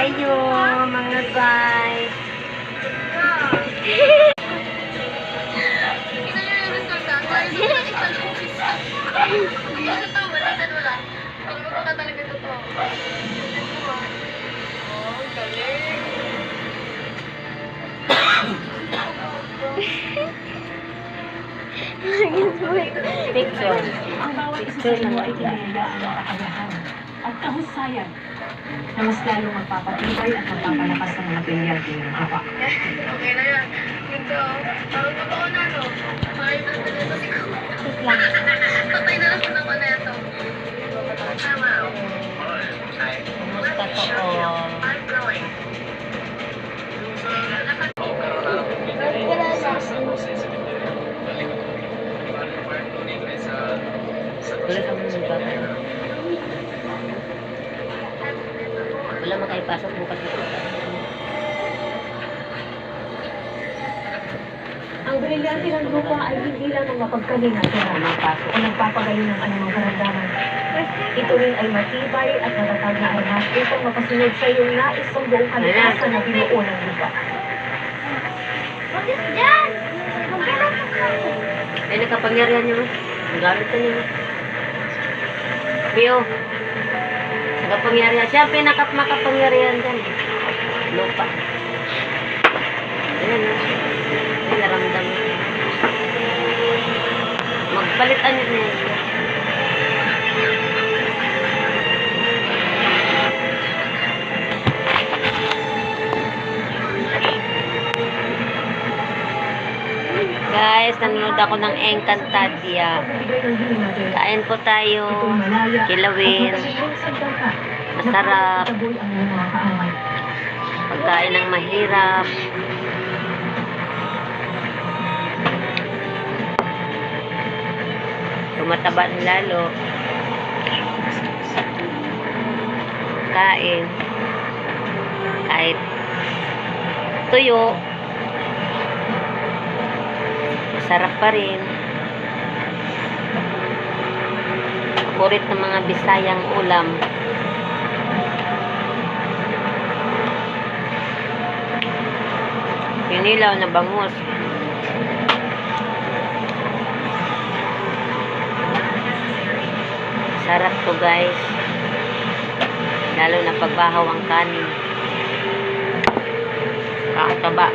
kayo, mga guys. Picture. Ang bawat isa Picture sa inyo lang. ay kinailangan ng kagandahan at kahusayan na mas lalong magpapatibay at magpapalakas ng mga pilyante ng gawa. Okay na yan. Ito, parang totoo na, no? Parang nandito si Kuya. Patay na lang naman na ito. Tama. Kumusta to all? I'm growing. Wala kang magbabay. Wala makaipasok bukas dito. Ang brilyante ng grupo ay hindi lamang mapagkalinga o nagpapagaling ng anumang karamdaman. Ito rin ay matibay at matatag na armas upang mapasunod sa iyong nais ng buong kalikasan na binuo ng lupa. Ay, nakapangyarihan niyo. Ang gamit na niyo. Bio. Nakapangyarihan. Siya ang makapangyarihan dyan. Lupa. Ayan na. Ay, naramdam. Magpalitan niyo na yun. Guys, nanonood ako ng Encantadia. Kain po tayo. Kilawin. Masarap. Pagkain ng mahirap. Tumataba ng lalo. Kain. Kahit tuyo. Sarap pa rin. Paborit ng mga Bisayang ulam. Pinilaw na bangus. Sarap to guys. Lalo na pagbahaw ang kanin. Kakataba.